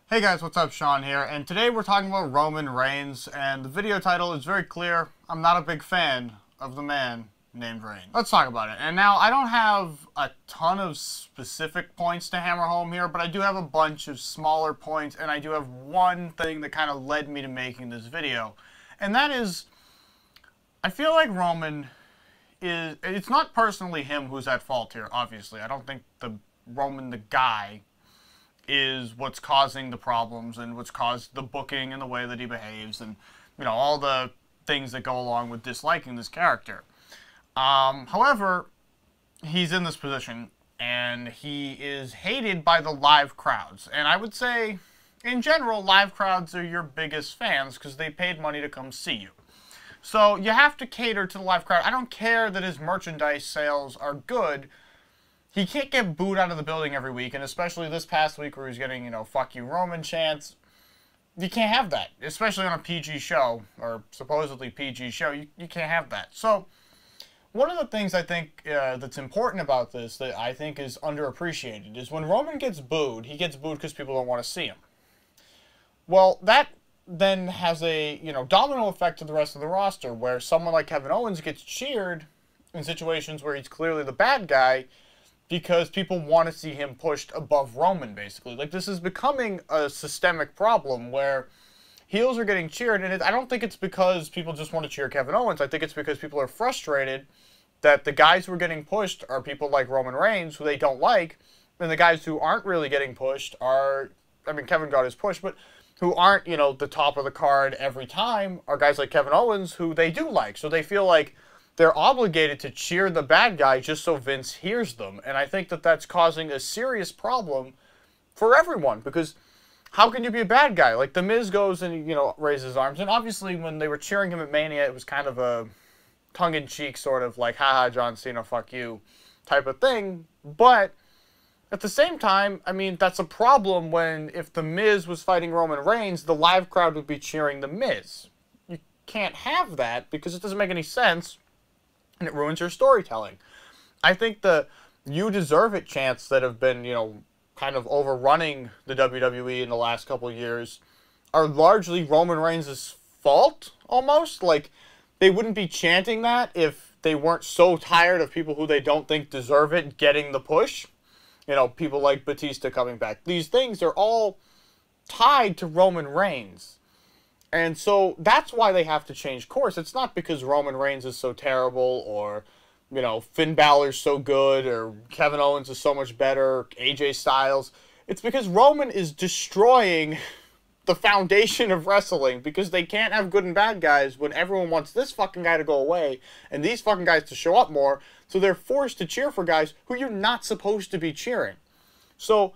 Hey guys, what's up? Sean here, and today we're talking about Roman Reigns, and the video title is very clear. I'm not a big fan of the man named Reigns. Let's talk about it. And now, I don't have a ton of specific points to hammer home here, but I do have a bunch of smaller points, and I do have one thing that kind of led me to making this video. And that is, I feel like Roman is, it's not personally him who's at fault here, obviously. I don't think Roman the guy is what's causing the problems and what's caused the booking and the way that he behaves and, you know, all the things that go along with disliking this character. However, he's in this position and he is hated by the live crowds. And I would say, in general, live crowds are your biggest fans because they paid money to come see you. So you have to cater to the live crowd. I don't care that his merchandise sales are good. He can't get booed out of the building every week, and especially this past week where he's getting, you know, fuck you Roman chants. You can't have that, especially on a PG show, or supposedly PG show. You can't have that. So, one of the things I think that's important about this, that I think is underappreciated, is when Roman gets booed, he gets booed because people don't want to see him. Well, that then has a, you know, domino effect to the rest of the roster, where someone like Kevin Owens gets cheered in situations where he's clearly the bad guy, because people want to see him pushed above Roman, basically. Like, this is becoming a systemic problem where heels are getting cheered, and I don't think it's because people just want to cheer Kevin Owens. I think it's because people are frustrated that the guys who are getting pushed are people like Roman Reigns, who they don't like, and the guys who aren't really getting pushed are, I mean, Kevin got his push, but who aren't, you know, the top of the card every time are guys like Kevin Owens, who they do like. So they feel like they're obligated to cheer the bad guy just so Vince hears them. And I think that that's causing a serious problem for everyone, because how can you be a bad guy? Like, The Miz goes and, you know, raises his arms. And obviously when they were cheering him at Mania, it was kind of a tongue-in-cheek sort of like, haha, John Cena, fuck you type of thing. But at the same time, I mean, that's a problem when if The Miz was fighting Roman Reigns, the live crowd would be cheering The Miz. You can't have that because it doesn't make any sense. And it ruins your storytelling. I think the "you deserve it" chants that have been, you know, kind of overrunning the WWE in the last couple of years are largely Roman Reigns' fault, almost. Like, they wouldn't be chanting that if they weren't so tired of people who they don't think deserve it getting the push. You know, people like Batista coming back. These things are all tied to Roman Reigns. And so that's why they have to change course. It's not because Roman Reigns is so terrible, or, you know, Finn Balor's so good, or Kevin Owens is so much better, AJ Styles. It's because Roman is destroying the foundation of wrestling, because they can't have good and bad guys when everyone wants this fucking guy to go away and these fucking guys to show up more. So they're forced to cheer for guys who you're not supposed to be cheering. So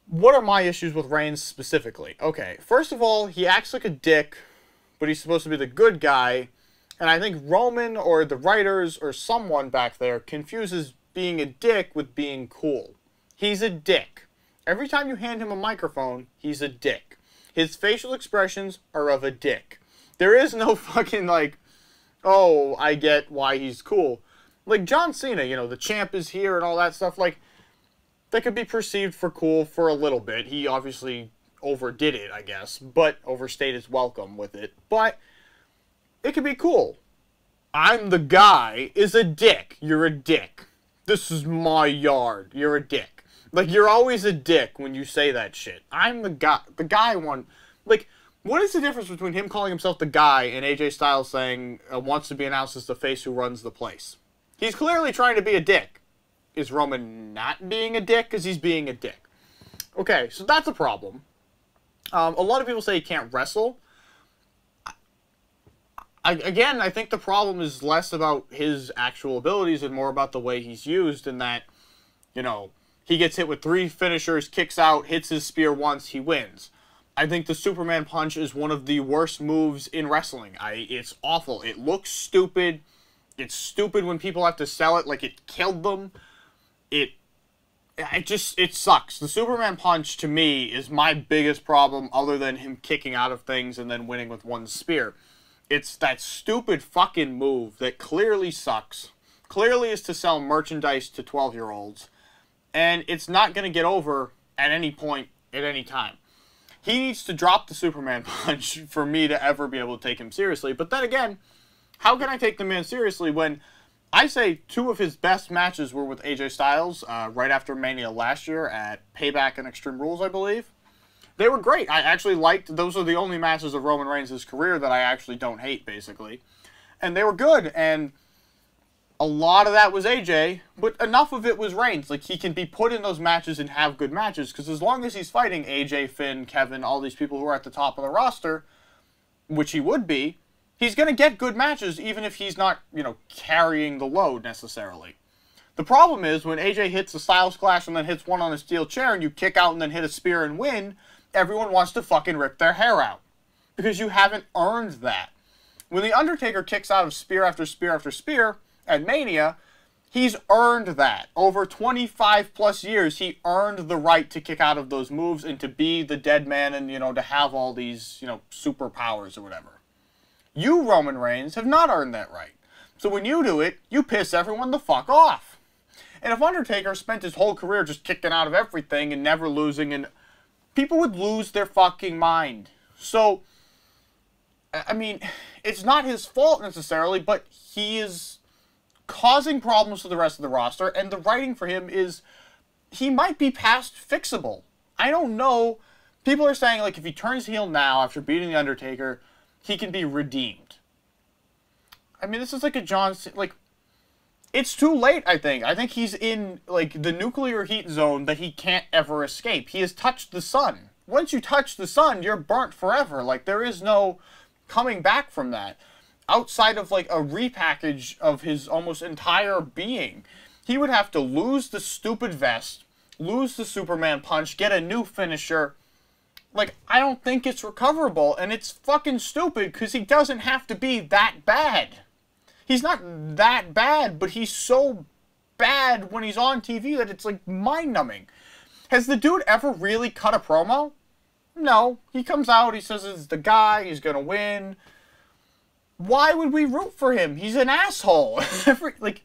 what are my issues with Reigns specifically? Okay, first of all, he acts like a dick, but he's supposed to be the good guy. And I think Roman or the writers or someone back there confuses being a dick with being cool. He's a dick. Every time you hand him a microphone, he's a dick. His facial expressions are of a dick. There is no fucking like, oh, I get why he's cool. Like John Cena, you know, the champ is here and all that stuff, like, that could be perceived for cool for a little bit. He obviously overdid it, I guess, but overstayed his welcome with it. But it could be cool. I'm the guy is a dick. You're a dick. This is my yard. You're a dick. Like, you're always a dick when you say that shit. I'm the guy. The guy one. Like, what is the difference between him calling himself the guy and AJ Styles saying wants to be announced as the face who runs the place? He's clearly trying to be a dick. Is Roman not being a dick? Because he's being a dick. Okay, so that's a problem. A lot of people say he can't wrestle. Again, I think the problem is less about his actual abilities and more about the way he's used, in that, you know, he gets hit with 3 finishers, kicks out, hits his spear once, he wins. I think the Superman punch is one of the worst moves in wrestling. It's awful. It looks stupid. It's stupid when people have to sell it like it killed them. It sucks. The Superman punch, to me, is my biggest problem, other than him kicking out of things and then winning with 1 spear. It's that stupid fucking move that clearly sucks, clearly is to sell merchandise to 12-year-olds, and it's not going to get over at any point, at any time. he needs to drop the Superman punch for me to ever be able to take him seriously. But then again, how can I take the man seriously when I say 2 of his best matches were with AJ Styles right after Mania last year at Payback and Extreme Rules, I believe. They were great. I actually liked, those are the only matches of Roman Reigns' career that I actually don't hate, basically. And they were good, and a lot of that was AJ, but enough of it was Reigns. Like, he can be put in those matches and have good matches, because as long as he's fighting AJ, Finn, Kevin, all these people who are at the top of the roster, which he would be, he's going to get good matches, even if he's not, you know, carrying the load, necessarily. The problem is, when AJ hits a Styles Clash and then hits one on a steel chair, and you kick out and then hit a spear and win, everyone wants to fucking rip their hair out. Because you haven't earned that. When The Undertaker kicks out of spear after spear after spear at Mania, he's earned that. Over 25 plus years, he earned the right to kick out of those moves and to be the dead man and, you know, to have all these, you know, superpowers or whatever. You, Roman Reigns, have not earned that right. So when you do it, you piss everyone the fuck off. And if Undertaker spent his whole career just kicking out of everything and never losing, and people would lose their fucking mind. So, I mean, it's not his fault necessarily, but he is causing problems to the rest of the roster, and the writing for him is, he might be past fixable. I don't know. People are saying, like, if he turns heel now after beating The Undertaker, he can be redeemed. I mean, this is like a John Cena, like, it's too late, I think. I think he's in, like, the nuclear heat zone that he can't ever escape. He has touched the sun. Once you touch the sun, you're burnt forever. Like, there is no coming back from that. Outside of, like, a repackage of his almost entire being. He would have to lose the stupid vest, lose the Superman punch, get a new finisher. Like, I don't think it's recoverable, and it's fucking stupid because he doesn't have to be that bad. He's not that bad, but he's so bad when he's on TV that it's, like, mind-numbing. Has the dude ever really cut a promo? No. He comes out, he says it's the guy, he's gonna win. Why would we root for him? He's an asshole. Like,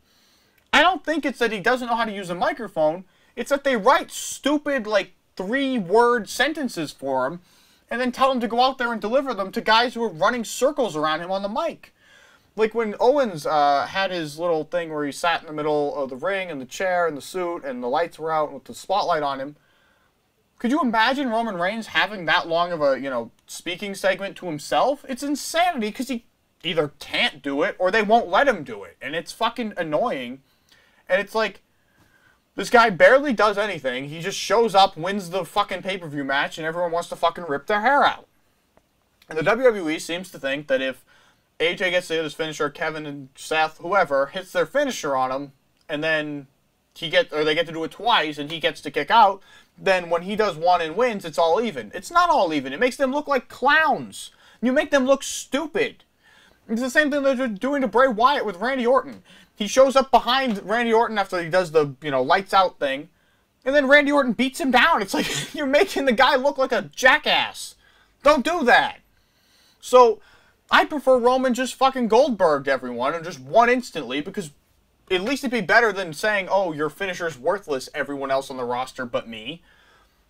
I don't think it's that he doesn't know how to use a microphone. It's that they write stupid, like, 3-word sentences for him and then tell him to go out there and deliver them to guys who are running circles around him on the mic. Like when Owens had his little thing where he sat in the middle of the ring and the chair and the suit and the lights were out with the spotlight on him. Could you imagine Roman Reigns having that long of a, you know, speaking segment to himself? It's insanity because he either can't do it or they won't let him do it. And it's fucking annoying. And it's like, this guy barely does anything. He just shows up, wins the fucking pay-per-view match, and everyone wants to fucking rip their hair out. And the WWE seems to think that if AJ gets to hit his finisher, Kevin and Seth, whoever, hits their finisher on him, and then they get to do it twice, and he gets to kick out, then when he does one and wins, it's all even. It's not all even. It makes them look like clowns. You make them look stupid. It's the same thing they're doing to Bray Wyatt with Randy Orton. He shows up behind Randy Orton after he does the, you know, lights out thing, and then Randy Orton beats him down. It's like, you're making the guy look like a jackass. Don't do that. So, I prefer Roman just fucking Goldberg'd everyone and just won instantly, because at least it'd be better than saying, oh, your finisher's worthless, everyone else on the roster but me.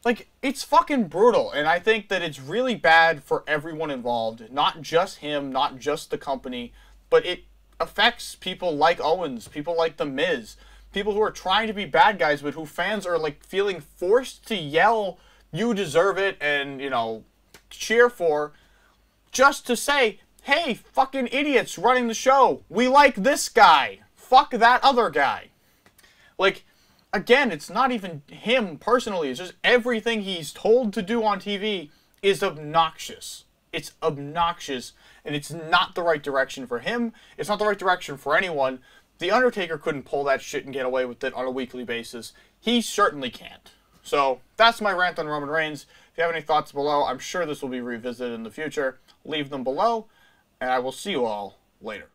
Like, it's fucking brutal, and I think that it's really bad for everyone involved. Not just him, not just the company, but it affects people like Owens, people like The Miz, people who are trying to be bad guys, but who fans are, like, feeling forced to yell, you deserve it, and, you know, cheer for, just to say, hey, fucking idiots running the show, we like this guy, fuck that other guy. Like, again, it's not even him personally, it's just everything he's told to do on TV is obnoxious. It's obnoxious, and it's not the right direction for him. It's not the right direction for anyone. The Undertaker couldn't pull that shit and get away with it on a weekly basis. He certainly can't. So, that's my rant on Roman Reigns. If you have any thoughts below, I'm sure this will be revisited in the future. Leave them below, and I will see you all later.